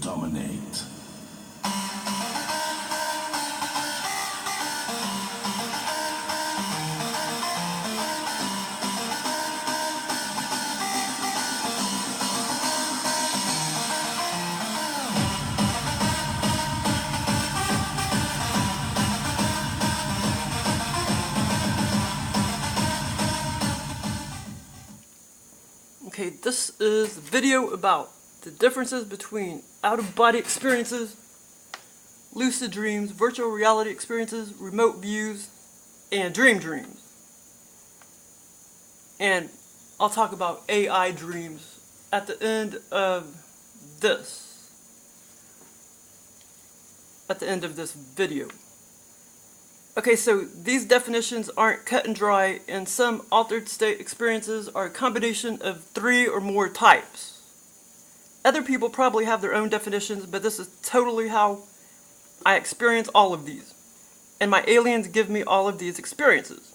dominate. Okay, this is a video about the differences between out-of-body experiences, lucid dreams, virtual reality experiences, remote views, and dreams. And I'll talk about AI dreams at the end of this video. Okay, so these definitions aren't cut and dry, and some altered state experiences are a combination of 3 or more types. Other people probably have their own definitions, but this is totally how I experience all of these. And my aliens give me all of these experiences.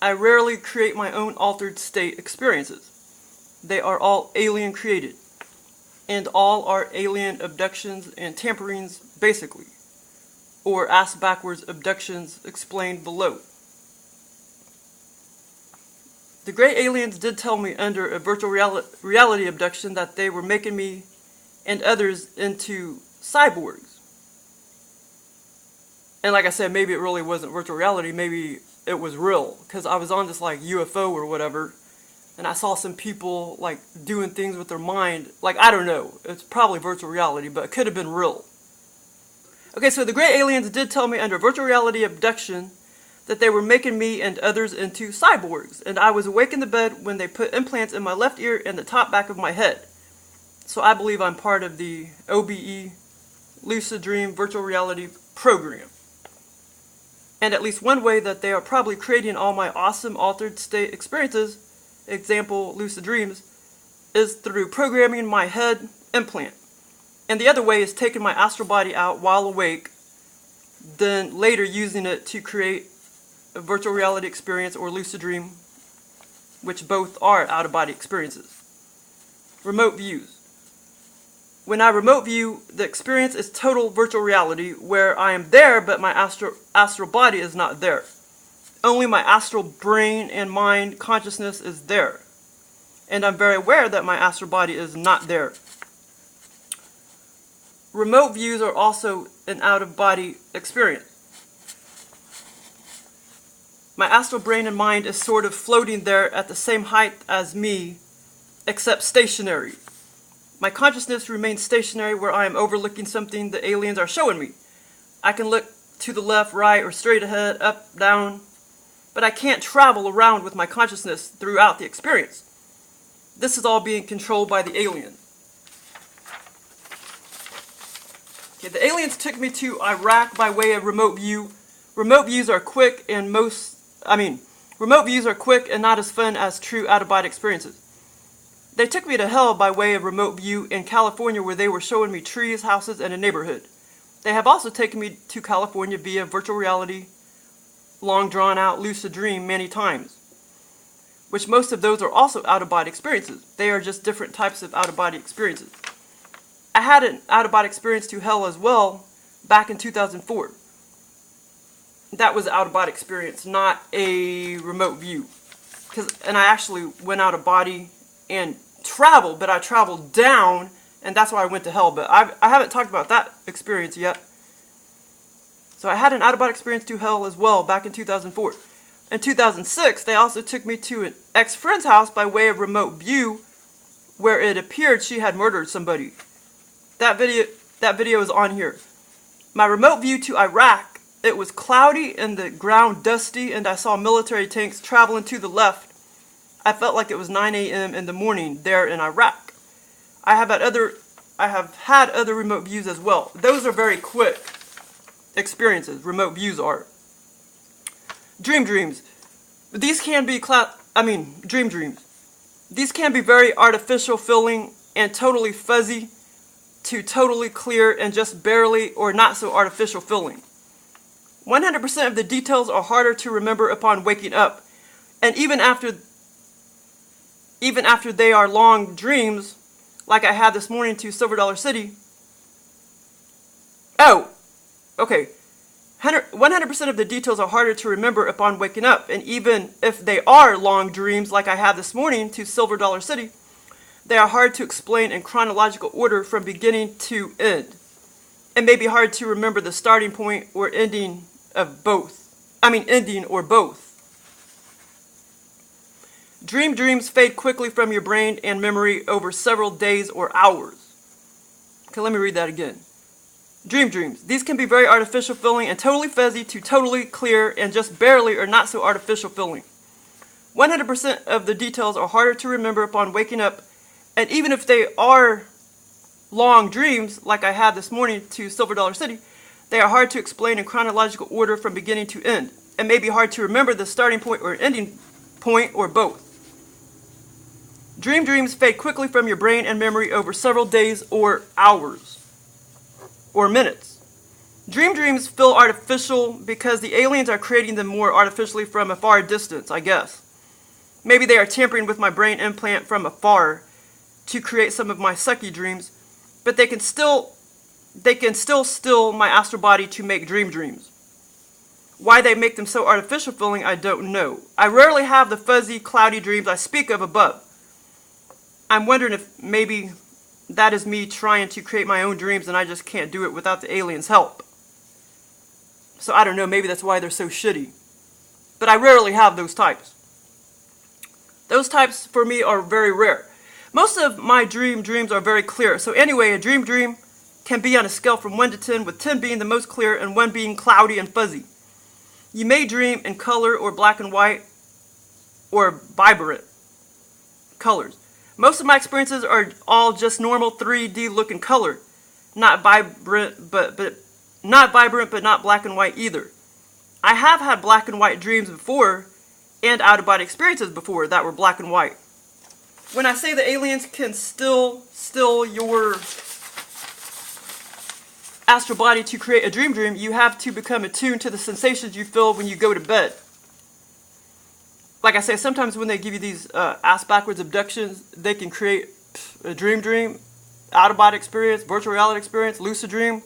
I rarely create my own altered state experiences. They are all alien created. And all are alien abductions and tamperings, basically. Or ass-backwards abductions explained below. The gray aliens did tell me under a virtual reality abduction that they were making me and others into cyborgs. And like I said, maybe it really wasn't virtual reality, maybe it was real. Because I was on this like UFO or whatever, and I saw some people like doing things with their mind. Like, I don't know, it's probably virtual reality, but it could have been real. Okay, so the gray aliens did tell me under virtual reality abduction that they were making me and others into cyborgs, and I was awake in the bed when they put implants in my left ear and the top back of my head. So I believe I'm part of the OBE, Lucid Dream Virtual Reality program. And at least one way that they are probably creating all my awesome altered state experiences, example lucid dreams, is through programming my head implant. And the other way is taking my astral body out while awake, then later using it to create a virtual reality experience or lucid dream, which both are out-of-body experiences. Remote views. When I remote view, the experience is total virtual reality, where I am there but my astral body is not there. Only my astral brain and mind consciousness is there. And I'm very aware that my astral body is not there. Remote views are also an out-of-body experience. My astral brain and mind is sort of floating there at the same height as me, except stationary. My consciousness remains stationary where I am overlooking something the aliens are showing me. I can look to the left, right, or straight ahead, up, down, but I can't travel around with my consciousness throughout the experience. This is all being controlled by the aliens. Okay, the aliens took me to Iraq by way of remote view. Remote views are quick and not as fun as true out-of-body experiences. They took me to hell by way of remote view in California, where they were showing me trees, houses, and a neighborhood. They have also taken me to California via virtual reality, long drawn out lucid dream many times. Which most of those are also out-of-body experiences. They are just different types of out-of-body experiences. I had an out-of-body experience to hell as well back in 2004. That was an out-of-body experience, not a remote view. And I actually went out of body and traveled, but I traveled down, and that's why I went to hell. But I haven't talked about that experience yet. So I had an out-of-body experience to hell as well back in 2004. In 2006, they also took me to an ex-friend's house by way of remote view, where it appeared she had murdered somebody. That video is on here. My remote view to Iraq, it was cloudy and the ground dusty, and I saw military tanks traveling to the left. I felt like it was 9 a.m. in the morning there in Iraq. I have had other remote views as well. Those are very quick experiences. Remote views are. Dreams. These can be dreams. These can be very artificial feeling and totally fuzzy to totally clear and just barely or not so artificial feeling. 100% of the details are harder to remember upon waking up, and even after they are long dreams, like I had this morning to Silver Dollar City. Oh, okay. 100% of the details are harder to remember upon waking up, and even if they are long dreams like I had this morning to Silver Dollar City, they are hard to explain in chronological order from beginning to end. It may be hard to remember the starting point or ending of both. Ending or both. Dreams fade quickly from your brain and memory over several days or hours. Okay, let me read that again. Dreams. These can be very artificial feeling and totally fuzzy to totally clear and just barely or not so artificial feeling. 100% of the details are harder to remember upon waking up, and even if they are long dreams like I had this morning to Silver Dollar City, they are hard to explain in chronological order from beginning to end. It may be hard to remember the starting point or ending point or both. Dreams fade quickly from your brain and memory over several days or hours or minutes. Dreams feel artificial because the aliens are creating them more artificially from a far distance, I guess. Maybe they are tampering with my brain implant from afar to create some of my sucky dreams, but they can still still my astral body to make dreams. Why they make them so artificial feeling, I don't know. I rarely have the fuzzy, cloudy dreams I speak of above. I'm wondering if maybe that is me trying to create my own dreams and I just can't do it without the aliens' help. So I don't know, maybe that's why they're so shitty. But I rarely have those types. Those types for me are very rare. Most of my dreams are very clear. So anyway, a dream can be on a scale from 1 to 10, with 10 being the most clear and 1 being cloudy and fuzzy. You may dream in color or black and white or vibrant colors. Most of my experiences are all just normal 3D looking color, not vibrant, but not black and white either. I have had black and white dreams before, and out of body experiences before that were black and white. When I say the aliens can still your astral body to create a dream, you have to become attuned to the sensations you feel when you go to bed. Like I say, sometimes when they give you these ass-backwards abductions, they can create a dream, out-of-body experience, virtual reality experience, lucid dream,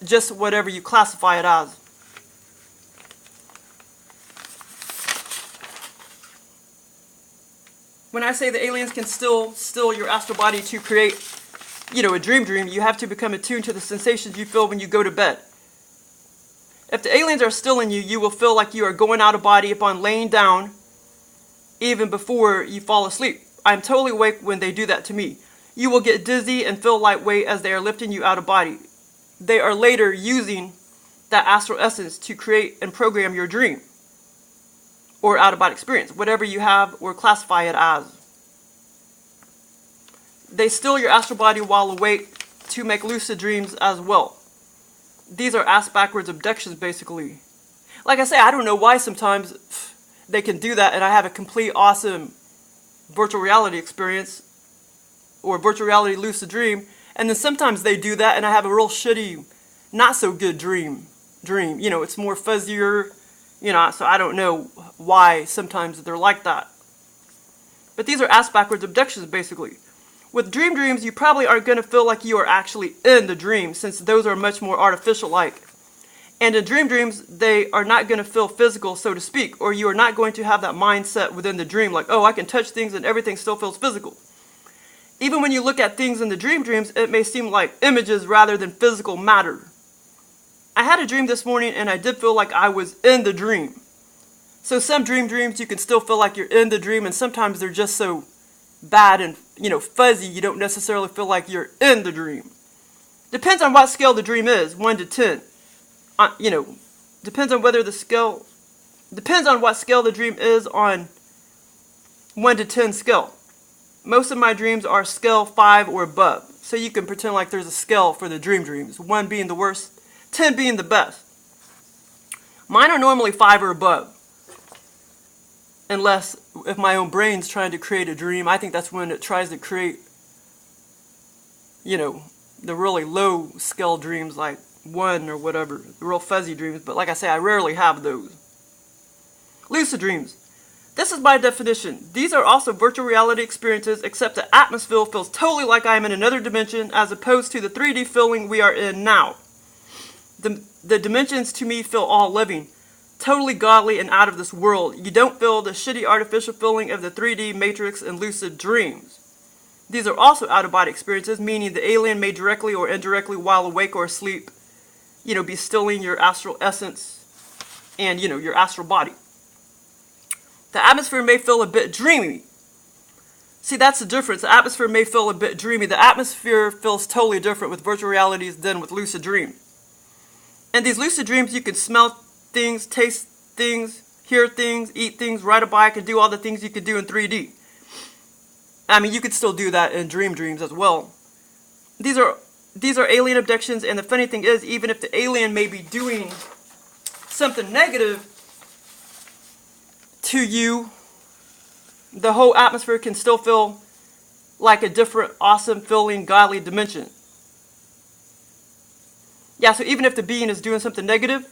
just whatever you classify it as. When I say the aliens can still your astral body to create, a dream, you have to become attuned to the sensations you feel when you go to bed. If the aliens are still in you, you will feel like you are going out of body upon laying down, even before you fall asleep. I am totally awake when they do that to me. You will get dizzy and feel lightweight as they are lifting you out of body. They are later using that astral essence to create and program your dream or out-of-body experience, whatever you have or classify it as. They steal your astral body while awake to make lucid dreams as well. These are ass-backwards abductions, basically. Like I say, I don't know why sometimes they can do that and I have a complete awesome virtual reality experience or virtual reality lucid dream, and then sometimes they do that and I have a real shitty, not so good dream. It's more fuzzier, so I don't know why sometimes they're like that. But these are ass-backwards abductions, basically. With dreams, you probably aren't going to feel like you are actually in the dream, since those are much more artificial-like. And in dreams, they are not going to feel physical, so to speak, or you are not going to have that mindset within the dream, like, oh, I can touch things and everything still feels physical. Even when you look at things in the dreams, it may seem like images rather than physical matter. I had a dream this morning and I did feel like I was in the dream. So some dreams you can still feel like you're in the dream, and sometimes they're just so bad and fuzzy you don't necessarily feel like you're in the dream. Depends on what scale the dream is, 1 to 10. Depends on what scale the dream is on 1 to 10 scale. Most of my dreams are scale 5 or above, so you can pretend like there's a scale for the dreams, 1 being the worst, 10 being the best. Mine are normally 5 or above. Unless if my own brain's trying to create a dream, I think that's when it tries to create, the really low scale dreams like 1 or whatever, the real fuzzy dreams. But like I say, I rarely have those. Lucid dreams. This is my definition. These are also virtual reality experiences, except the atmosphere feels totally like I am in another dimension, as opposed to the 3D feeling we are in now. The dimensions to me feel all living, totally godly and out of this world. You don't feel the shitty artificial feeling of the 3D matrix and lucid dreams. These are also out-of-body experiences, meaning the alien may directly or indirectly while awake or asleep, be stilling your astral essence and, your astral body. The atmosphere may feel a bit dreamy. See, that's the difference. The atmosphere may feel a bit dreamy. The atmosphere feels totally different with virtual realities than with lucid dreams. And these lucid dreams, you can smell things, taste things, hear things, eat things, ride a bike, and do all the things you could do in 3D. I mean, you could still do that in dreams as well. These are alien abductions, and the funny thing is, even if the alien may be doing something negative to you, the whole atmosphere can still feel like a different, awesome, feeling, godly dimension. Yeah, so even if the being is doing something negative,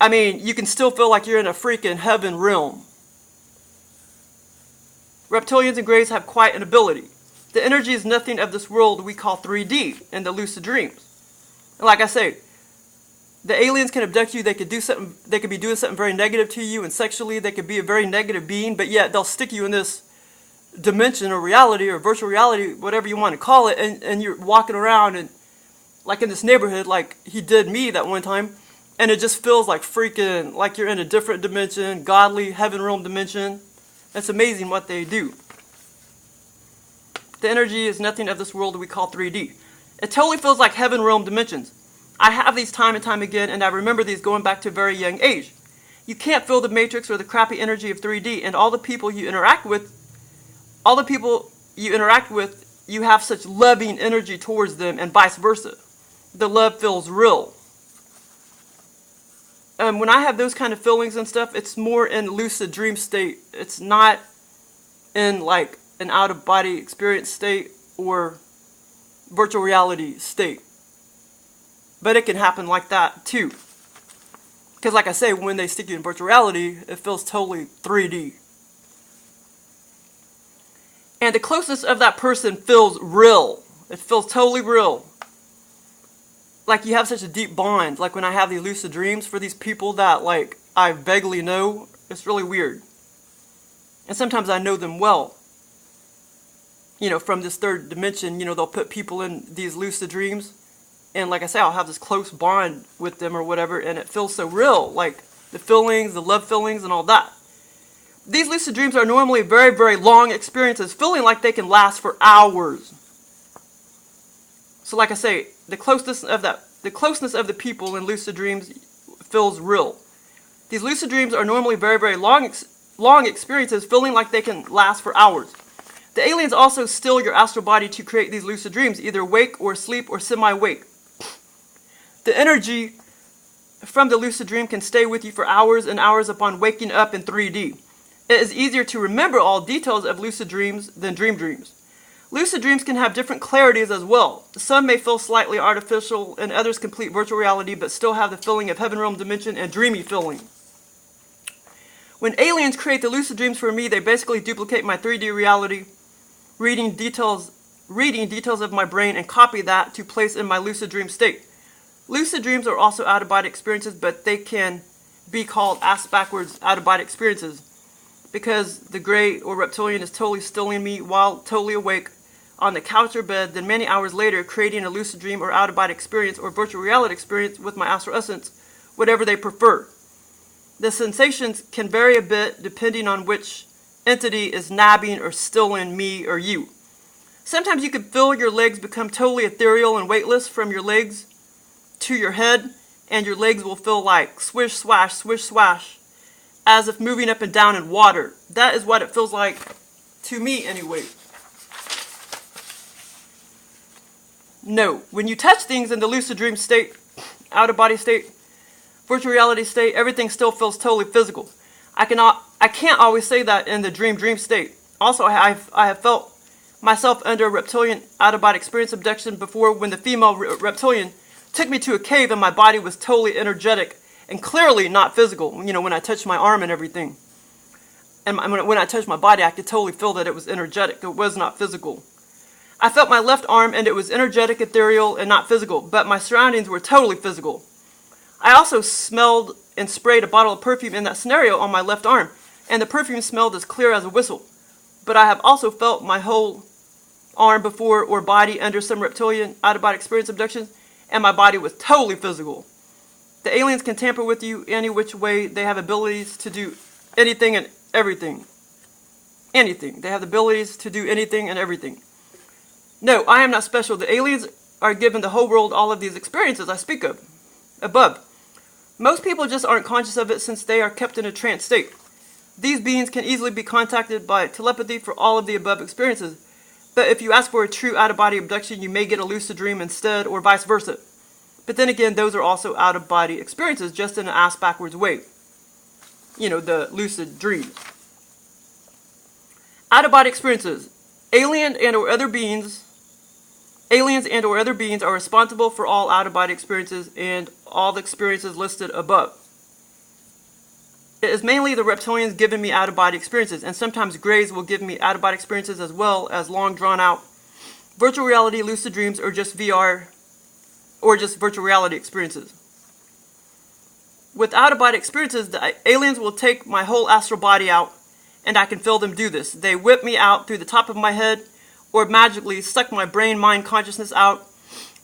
I mean, you can still feel like you're in a freaking heaven realm. Reptilians and Greys have quite an ability. The energy is nothing of this world we call 3D in the lucid dreams. And like I say, the aliens can abduct you. They could do something. They could be doing something very negative to you, and sexually, they could be a very negative being. But yet, they'll stick you in this dimension or reality or virtual reality, whatever you want to call it, and you're walking around and like in this neighborhood, like he did me that one time, and it just feels like freaking like you're in a different dimension, godly heaven realm dimension. It's amazing what they do. The energy is nothing of this world we call 3D. It totally feels like heaven realm dimensions. I have these time and time again, and I remember these going back to a very young age. You can't feel the matrix or the crappy energy of 3D, and all the people you interact with, you have such loving energy towards them, and vice versa. The love feels real. When I have those kind of feelings and stuff, it's more in lucid dream state. It's not in like an out-of-body experience state or virtual reality state. But it can happen like that too. Because like I say, when they stick you in virtual reality, it feels totally 3D. And the closeness of that person feels real. It feels totally real. Like you have such a deep bond. Like when I have these lucid dreams for these people that like I vaguely know, it's really weird. And sometimes I know them well. From this third dimension, they'll put people in these lucid dreams. And like I say, I'll have this close bond with them or whatever, and it feels so real. Like the feelings, the love feelings, and all that. These lucid dreams are normally very, very long experiences, feeling like they can last for hours. So like I say, the closeness of the people in lucid dreams feels real. These lucid dreams are normally very, very long experiences, feeling like they can last for hours. The aliens also steal your astral body to create these lucid dreams, either awake or asleep or semi-awake. The energy from the lucid dream can stay with you for hours and hours upon waking up in 3D. It is easier to remember all details of lucid dreams than dreams. Lucid dreams can have different clarities as well. Some may feel slightly artificial and others complete virtual reality but still have the feeling of heaven realm dimension and dreamy feeling. When aliens create the lucid dreams for me, they basically duplicate my 3D reality, reading details of my brain and copy that to place in my lucid dream state. Lucid dreams are also out-of-body experiences, but they can be called ass-backwards out-of-body experiences because the Grey or Reptilian is totally stilling me while totally awake on the couch or bed, then many hours later creating a lucid dream or out-of-body experience or virtual reality experience with my astral essence, whatever they prefer. The sensations can vary a bit depending on which entity is nabbing or stilling me or you. Sometimes you can feel your legs become totally ethereal and weightless from your legs to your head, and your legs will feel like swish, swash, as if moving up and down in water. That is what it feels like to me anyway. No, when you touch things in the lucid dream state, out-of-body state, virtual reality state, everything still feels totally physical. I can't always say that in the dream state. Also, I have felt myself under a reptilian out-of-body experience abduction before when the female reptilian took me to a cave and my body was totally energetic and clearly not physical, when I touched my arm and everything. And when I touched my body, I could totally feel that it was energetic. It was not physical. I felt my left arm, and it was energetic, ethereal, and not physical, but my surroundings were totally physical. I also smelled and sprayed a bottle of perfume in that scenario on my left arm, and the perfume smelled as clear as a whistle. But I have also felt my whole arm before or body under some reptilian out-of-body experience abductions, and my body was totally physical. The aliens can tamper with you any which way. They have abilities to do anything and everything. Anything. They have the abilities to do anything and everything. No, I am not special. The aliens are given the whole world all of these experiences I speak of above. Most people just aren't conscious of it since they are kept in a trance state. These beings can easily be contacted by telepathy for all of the above experiences. But if you ask for a true out-of-body abduction, you may get a lucid dream instead, or vice versa. But then again, those are also out-of-body experiences, just in an ass-backwards way. You know, the lucid dreams. Out-of-body experiences. Aliens and or other beings are responsible for all out-of-body experiences and all the experiences listed above. It is mainly the reptilians giving me out-of-body experiences, and sometimes greys will give me out-of-body experiences as well as long drawn-out virtual reality, lucid dreams, or just VR, or just virtual reality experiences. With out-of-body experiences, the aliens will take my whole astral body out, and I can feel them do this. They whip me out through the top of my head, or magically suck my brain, mind, consciousness out,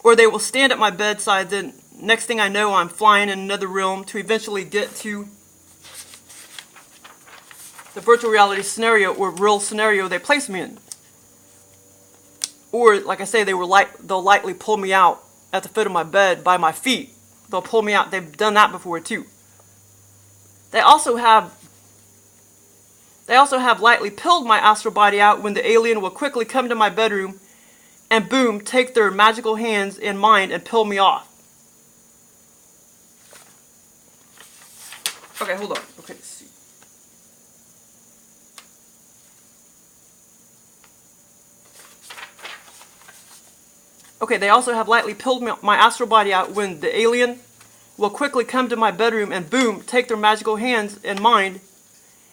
or they will stand at my bedside. Then next thing I know, I'm flying in another realm to eventually get to the virtual reality scenario or real scenario they place me in. Or, like I say, they'll lightly pull me out at the foot of my bed by my feet. They'll pull me out. They've done that before too. They also have lightly pilled my astral body out when the alien will quickly come to my bedroom and boom, take their magical hands in mine and pill me off. Okay, hold on. Okay, let's see. Okay, they also have lightly pilled my astral body out when the alien will quickly come to my bedroom and boom, take their magical hands in mine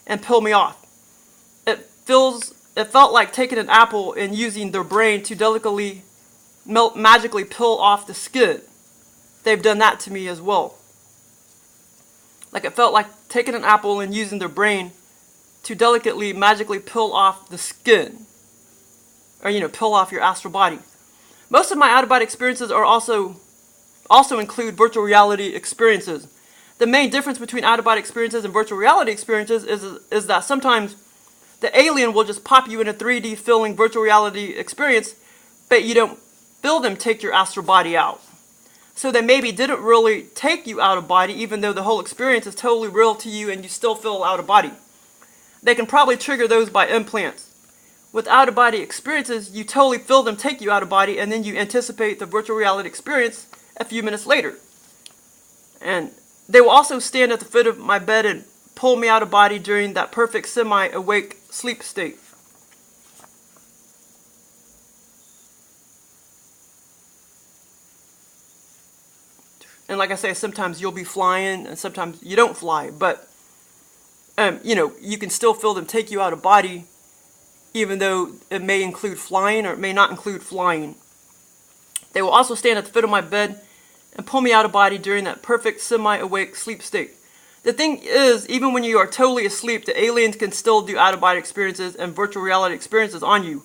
and pill me off. It felt like taking an apple and using their brain to delicately magically peel off the skin. They've done that to me as well. Like it felt like taking an apple and using their brain to delicately magically peel off the skin. Or, peel off your astral body. Most of my out-of-body experiences are also include virtual reality experiences. The main difference between out-of-body experiences and virtual reality experiences is that sometimes the alien will just pop you in a 3D feeling virtual reality experience, but you don't feel them take your astral body out. So they maybe didn't really take you out of body, even though the whole experience is totally real to you and you still feel out of body. They can probably trigger those by implants. With out-of-body experiences, you totally feel them take you out of body, and then you anticipate the virtual reality experience a few minutes later. And they will also stand at the foot of my bed and pull me out of body during that perfect semi-awake sleep state. And like I say, sometimes you'll be flying and sometimes you don't fly, but you can still feel them take you out of body, even though it may include flying or it may not include flying. They will also stand at the foot of my bed and pull me out of body during that perfect semi-awake sleep state. The thing is, even when you are totally asleep, the aliens can still do out-of-body experiences and virtual reality experiences on you.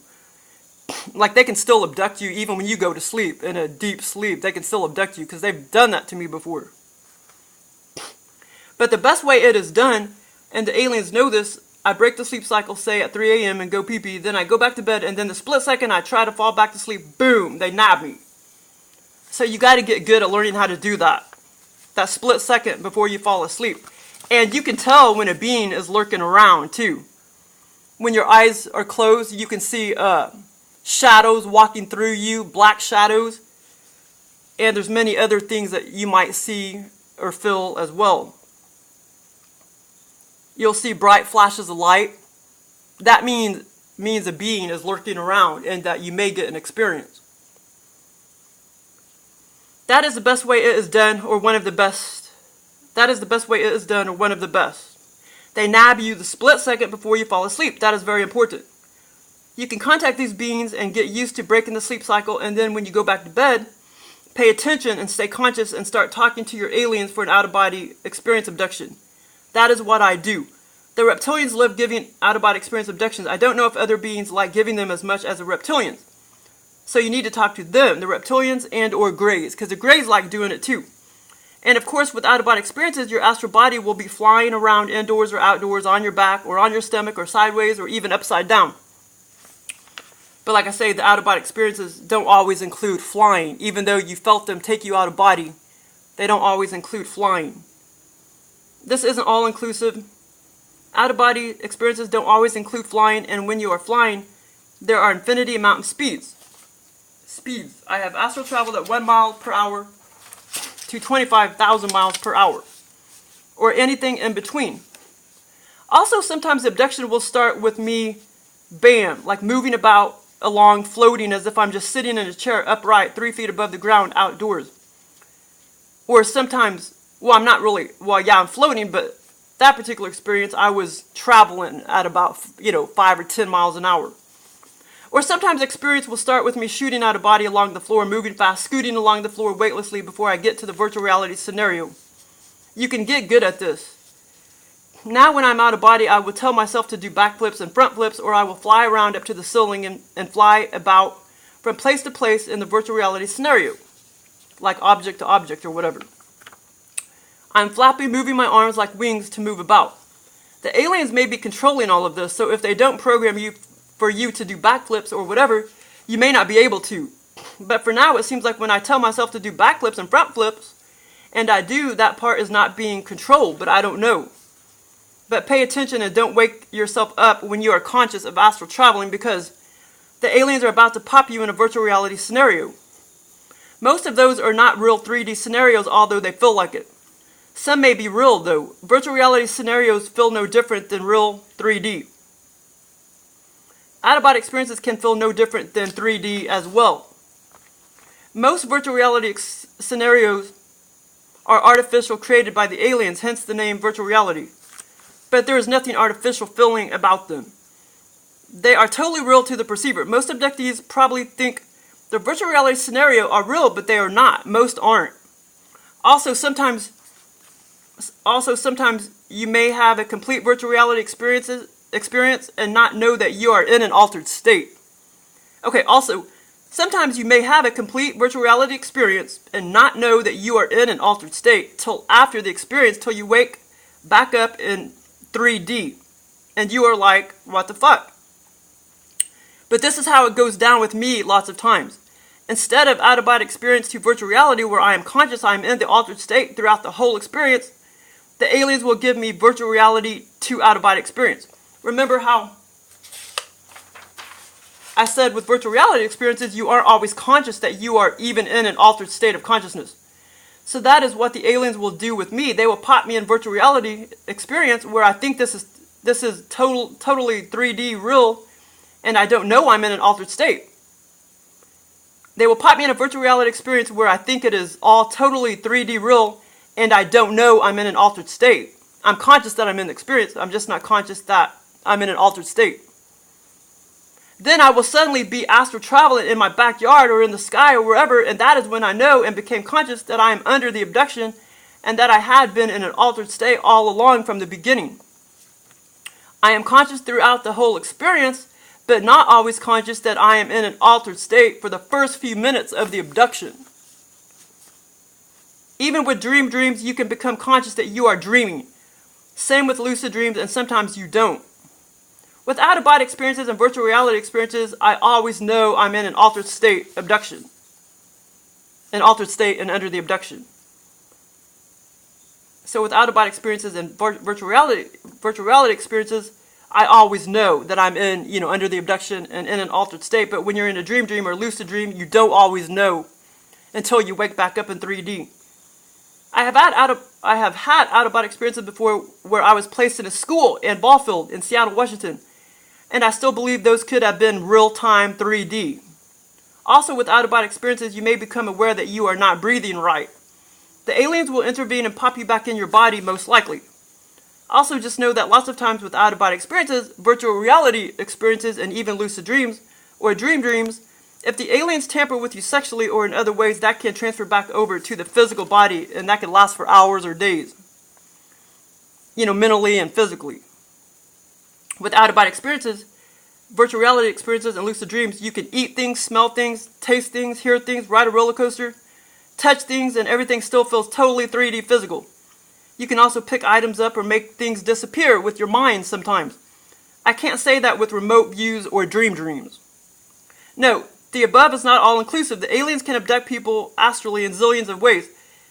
Like they can still abduct you even when you go to sleep, in a deep sleep. They can still abduct you because they've done that to me before. But the best way it is done, and the aliens know this, I break the sleep cycle, say at 3 a.m. and go pee-pee, then I go back to bed, and then the split second I try to fall back to sleep, boom, they nab me. So you got to get good at learning how to do that. That split second before you fall asleep. And you can tell when a being is lurking around too. When your eyes are closed, you can see shadows walking through you, black shadows. And there's many other things that you might see or feel as well. You'll see bright flashes of light. That means a being is lurking around and that you may get an experience. That is the best way it is done, or one of the best. That is the best way it is done, or one of the best. They nab you the split second before you fall asleep. That is very important. You can contact these beings and get used to breaking the sleep cycle, and then when you go back to bed, pay attention and stay conscious and start talking to your aliens for an out-of-body experience abduction. That is what I do. The reptilians love giving out-of-body experience abductions. I don't know if other beings like giving them as much as the reptilians. So you need to talk to them, the reptilians and or greys, because the greys like doing it too. And of course, with out-of-body experiences, your astral body will be flying around indoors or outdoors, on your back or on your stomach or sideways or even upside down. But like I say, the out-of-body experiences don't always include flying. Even though you felt them take you out of body, they don't always include flying. This isn't all-inclusive. Out-of-body experiences don't always include flying, and when you are flying, there are infinity amount of speeds. I have astral traveled at 1 mile per hour to 25,000 miles per hour, or anything in between. Also, sometimes the abduction will start with me, bam, like moving about along, floating as if I'm just sitting in a chair upright 3 feet above the ground outdoors. Or sometimes, well, I'm not really, well, yeah, I'm floating, but that particular experience, I was traveling at about, 5 or 10 miles an hour. Or sometimes experience will start with me shooting out of body along the floor, moving fast, scooting along the floor weightlessly before I get to the virtual reality scenario. You can get good at this. Now when I'm out of body, I will tell myself to do backflips and front flips, or I will fly around up to the ceiling and fly about from place to place in the virtual reality scenario, like object to object or whatever. I'm flappy, moving my arms like wings to move about. The aliens may be controlling all of this, so if they don't program you for you to do backflips or whatever, you may not be able to. But for now, it seems like when I tell myself to do backflips and front flips, and I do, that part is not being controlled, but I don't know. But pay attention and don't wake yourself up when you are conscious of astral traveling, because the aliens are about to pop you in a virtual reality scenario. Most of those are not real 3D scenarios, although they feel like it. Some may be real though. Virtual reality scenarios feel no different than real 3D. Out-of-body experiences can feel no different than 3D as well. Most virtual reality scenarios are artificial, created by the aliens, hence the name virtual reality. But there is nothing artificial feeling about them. They are totally real to the perceiver. Most abductees probably think the virtual reality scenario are real, but they are not. Most aren't. Also, sometimes you may have a complete virtual reality experience and not know that you are in an altered state. Okay, also, sometimes you may have a complete virtual reality experience and not know that you are in an altered state till after the experience, till you wake back up in 3D. And you are like, what the fuck? But this is how it goes down with me lots of times. Instead of out-of-body experience to virtual reality where I am conscious I am in the altered state throughout the whole experience, the aliens will give me virtual reality to out-of-body experience. Remember how I said with virtual reality experiences, you aren't always conscious that you are even in an altered state of consciousness. So that is what the aliens will do with me. They will pop me in virtual reality experience where I think this is totally 3D real, and I don't know I'm in an altered state. They will pop me in a virtual reality experience where I think it is all totally 3D real, and I don't know I'm in an altered state. I'm conscious that I'm in the experience. I'm just not conscious that I'm in an altered state. Then I will suddenly be astral traveling in my backyard or in the sky or wherever, and that is when I know and became conscious that I am under the abduction and that I had been in an altered state all along from the beginning. I am conscious throughout the whole experience, but not always conscious that I am in an altered state for the first few minutes of the abduction. Even with dreams, you can become conscious that you are dreaming. Same with lucid dreams, and sometimes you don't. With out-of-body experiences and virtual reality experiences, I always know I'm in an altered state abduction. An altered state and under the abduction. So with out-of-body experiences and virtual reality experiences, I always know that I'm in, under the abduction and in an altered state. But when you're in a dream or lucid dream, you don't always know until you wake back up in 3D. I have had out-of-body experiences before where I was placed in a school in Ballfield in Seattle, Washington. And I still believe those could have been real-time 3D. Also, with out-of-body experiences, you may become aware that you are not breathing right. The aliens will intervene and pop you back in your body, most likely. Also, just know that lots of times with out-of-body experiences, virtual reality experiences, and even lucid dreams or dreams, if the aliens tamper with you sexually or in other ways, that can transfer back over to the physical body, and that can last for hours or days. Mentally and physically. With out-of-body experiences, virtual reality experiences, and lucid dreams, you can eat things, smell things, taste things, hear things, ride a roller coaster, touch things, and everything still feels totally 3D physical. You can also pick items up or make things disappear with your mind sometimes. I can't say that with remote views or dreams. No, the above is not all-inclusive. The aliens can abduct people astrally in zillions of ways.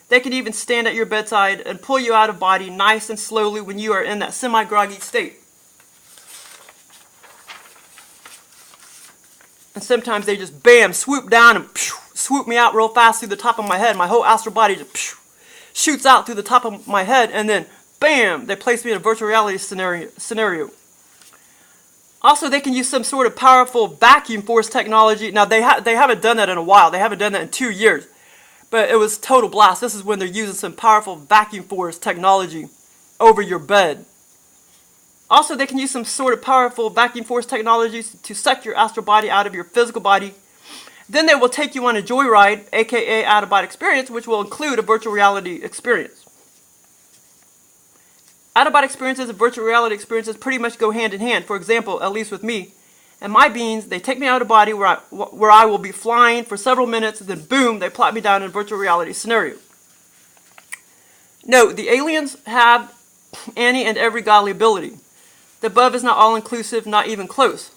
They can even stand at your bedside and pull you out of body nice and slowly when you are in that semi-groggy state. And sometimes they just, bam, swoop down and swoop me out real fast through the top of my head. My whole astral body just shoots out through the top of my head, and then, bam, they place me in a virtual reality scenario. Also, they can use some sort of powerful vacuum force technology. Now, they haven't done that in a while. They haven't done that in 2 years. But it was total blast. This is when they're using some powerful vacuum force technology over your bed. Also, they can use some sort of powerful vacuum force technology to suck your astral body out of your physical body. Then they will take you on a joyride, aka out-of-body experience, which will include a virtual reality experience. Out-of-body experiences and virtual reality experiences pretty much go hand in hand. For example, at least with me and my beings, they take me out of body where I will be flying for several minutes, and then boom, they plop me down in a virtual reality scenario. Note, the aliens have any and every godly ability. The above is not all-inclusive, not even close.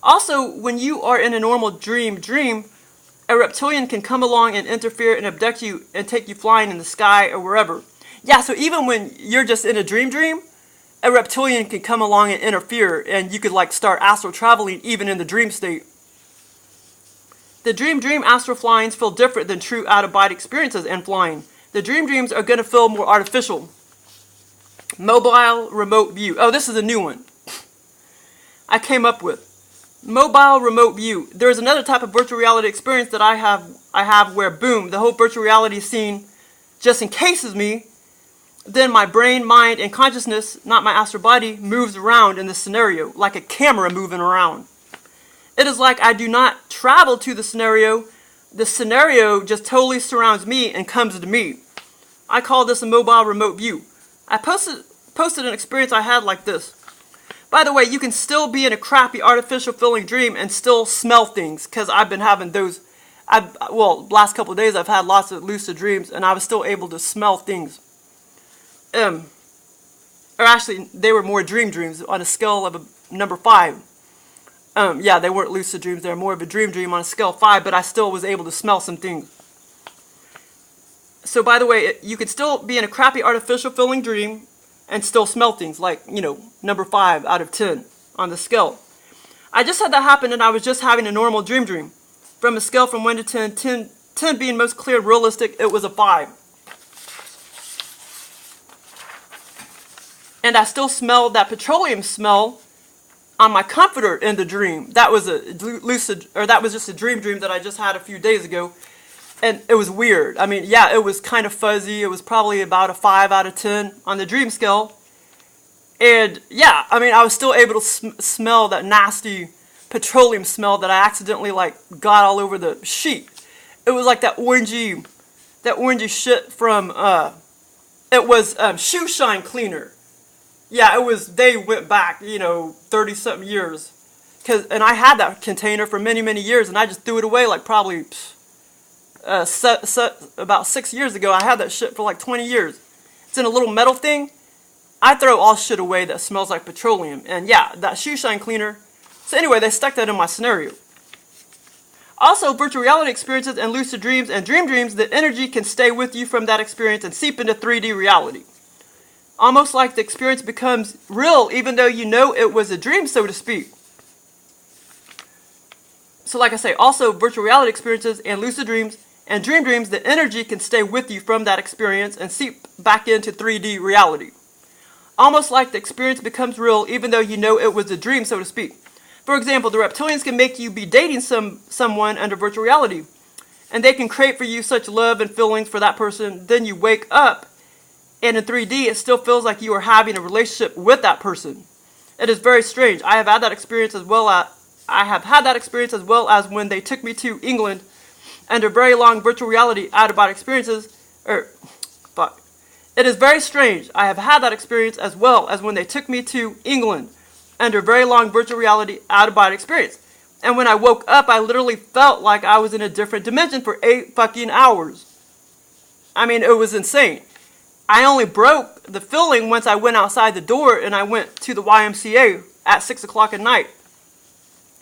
Also, when you are in a normal dream, a reptilian can come along and interfere and abduct you and take you flying in the sky or wherever. Yeah, so even when you're just in a dream, a reptilian can come along and interfere, and you could start astral traveling even in the dream state. The dream astral flyings feel different than true out-of-body experiences and flying. The dreams are going to feel more artificial. Mobile remote view. Oh, this is a new one I came up with. Mobile remote view. There's another type of virtual reality experience that I have where, boom, the whole virtual reality scene just encases me. Then my brain, mind, and consciousness, not my astral body, moves around in the scenario, like a camera moving around. It is like I do not travel to the scenario just totally surrounds me and comes to me. I call this a mobile remote view. I posted an experience I had like this. By the way, you can still be in a crappy artificial feeling dream and still smell things, because I've been having those, last couple of days I've had lots of lucid dreams, and I was still able to smell things. Or actually, they were more dreams on a scale of a number 5. Yeah, they weren't lucid dreams, they were more of a dream on a scale of 5, but I still was able to smell some things. So by the way, you could still be in a crappy artificial feeling dream and still smell things, like, number 5 out of 10 on the scale. I just had that happen, and I was just having a normal dream. From a scale from 1 to 10, 10 being most clear and realistic, it was a 5. And I still smelled that petroleum smell on my comforter in the dream. That was that was just a dream that I just had a few days ago. And it was weird. I mean, yeah, it was kind of fuzzy. It was probably about a 5 out of 10 on the dream scale. And yeah, I mean, I was still able to smell that nasty petroleum smell that I accidentally got all over the sheet. It was like that orangey shit from, it was shoe shine cleaner. Yeah, it was, they went back, 30-something years. And I had that container for many, many years, and I just threw it away probably about 6 years ago. I had that shit for 20 years. It's in a little metal thing. I throw all shit away that smells like petroleum. And yeah, that shoe shine cleaner. So anyway, they stuck that in my scenario. Also, virtual reality experiences and lucid dreams and dreams, the energy can stay with you from that experience and seep into 3D reality. Almost like the experience becomes real even though you know it was a dream, so to speak. So like I say, also virtual reality experiences and lucid dreams and dreams, the energy can stay with you from that experience and seep back into 3D reality. Almost like the experience becomes real even though you know it was a dream, so to speak. For example, the reptilians can make you be dating someone under virtual reality. And they can create for you such love and feelings for that person. Then you wake up And in 3D, it still feels like you are having a relationship with that person. It is very strange. I have had that experience as well as when they took me to England under very long virtual reality out-of-body experiences. It is very strange. I have had that experience as well as when they took me to England under very long virtual reality out-of-body experience. And when I woke up, I literally felt like I was in a different dimension for 8 fucking hours. I mean, it was insane. I only broke the feeling once I went outside the door and I went to the YMCA at 6 o'clock at night.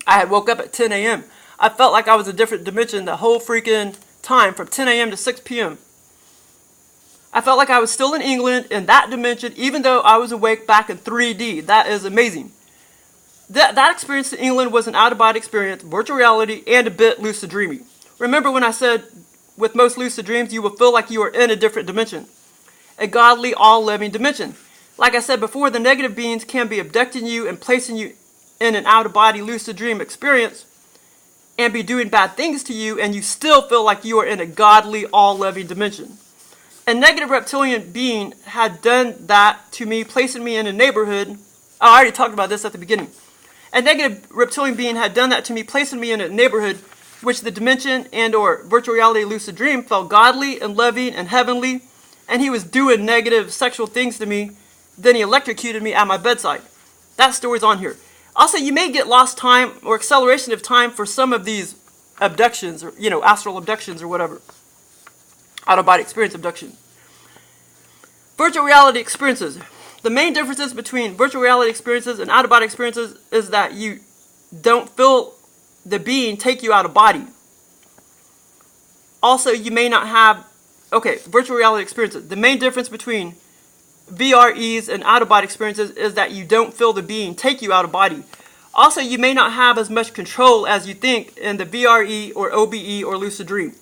I had woke up at 10 a.m. I felt like I was in a different dimension the whole freaking time from 10 a.m. to 6 p.m. I felt like I was still in England in that dimension, even though I was awake back in 3D. That is amazing. That experience in England was an out-of-body experience, virtual reality, and a bit lucid dreaming. Remember when I said, with most lucid dreams, you will feel like you are in a different dimension. A godly, all-living dimension. Like I said before, the negative beings can be abducting you and placing you in an out-of-body lucid dream experience and be doing bad things to you, and you still feel like you are in a godly, all-loving dimension. A negative reptilian being had done that to me, placing me in a neighborhood. Oh, I already talked about this at the beginning. A negative reptilian being had done that to me, placing me in a neighborhood which the dimension and or virtual reality lucid dream felt godly and loving and heavenly, and he was doing negative sexual things to me. Then he electrocuted me at my bedside. That story's on here. Also, you may get lost time or acceleration of time for some of these abductions, or astral abductions or whatever. Out-of-body experience abduction. Virtual reality experiences. The main differences between virtual reality experiences and out-of-body experiences is that you don't feel the being take you out of body. Also, you may not have... virtual reality experiences. The main difference between VREs and out-of-body experiences is that you don't feel the being take you out of body. Also, you may not have as much control as you think in the VRE or OBE or lucid dream.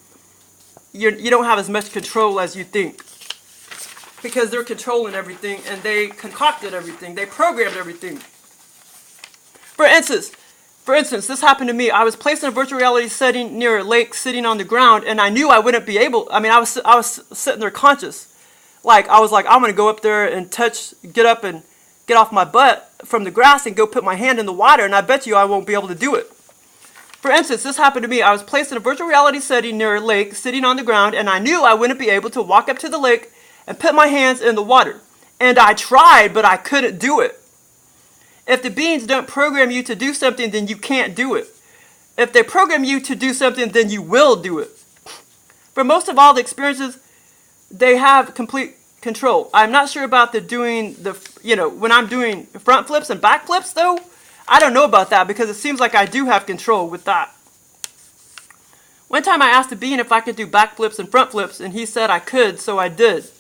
You don't have as much control as you think, because they're controlling everything and they concocted everything. They programmed everything. For instance, this happened to me. I was placed in a virtual reality setting near a lake, sitting on the ground, and I knew I wouldn't be able. I was sitting there conscious, I was like, I'm gonna go up there and get up and get off my butt from the grass and go put my hand in the water, and I bet you I won't be able to do it. For instance, this happened to me. I was placed in a virtual reality setting near a lake, sitting on the ground, and I knew I wouldn't be able to walk up to the lake and put my hands in the water. And I tried, but I couldn't do it. If the beings don't program you to do something, then you can't do it. If they program you to do something, then you will do it. For most of all the experiences, they have complete control. I'm not sure about when I'm doing front flips and back flips, though. I don't know about that, because it seems like I do have control with that. One time I asked the being if I could do back flips and front flips, and he said I could, so I did.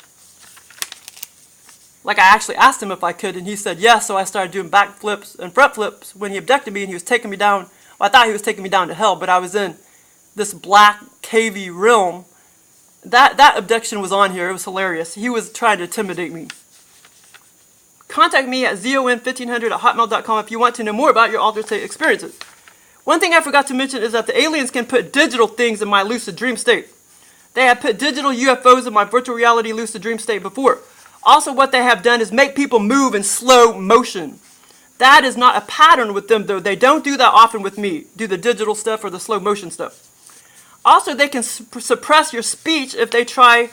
I actually asked him if I could, and he said yes, so I started doing back flips and front flips when he abducted me, and he was taking me down. Well, I thought he was taking me down to hell, but I was in this black, cavey realm. That abduction was on here. It was hilarious. He was trying to intimidate me. Contact me at zon1500@hotmail.com if you want to know more about your altered state experiences. One thing I forgot to mention is that the aliens can put digital things in my lucid dream state. They have put digital UFOs in my virtual reality lucid dream state before. Also, what they have done is make people move in slow motion. That is not a pattern with them, though. They don't do that often with me, do the digital stuff or the slow motion stuff. Also, they can suppress your speech if they try...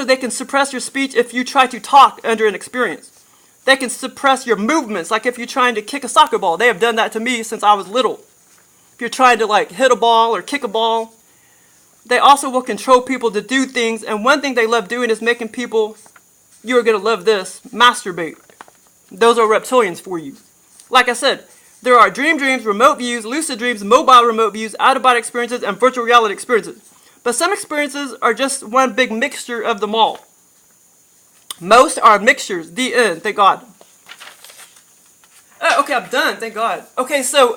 they can suppress your speech if you try to talk under an experience. They can suppress your movements, like if you're trying to kick a soccer ball. They have done that to me since I was little. If you're trying to hit a ball or kick a ball. They also will control people to do things, and one thing they love doing is making people, you're going to love this, masturbate. Those are reptilians for you. Like I said, there are dreams, remote views, lucid dreams, mobile remote views, out-of-body experiences, and virtual reality experiences. But some experiences are just one big mixture of them all. Most are mixtures. The end. Thank God. Okay, I'm done. Thank God. Okay, so,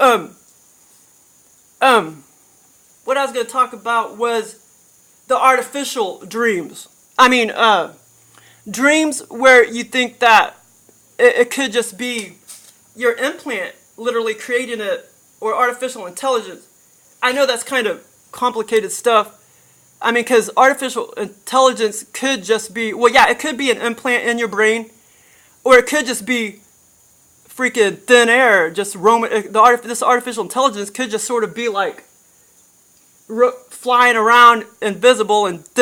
what I was going to talk about was the artificial dreams. Dreams where you think that it could just be your implant literally creating it, or artificial intelligence. I know that's kind of complicated stuff, I mean, because artificial intelligence could just be, well, yeah, it could be an implant in your brain, or it could just be freaking thin air, just roaming. This artificial intelligence could just sort of be like flying around invisible and thin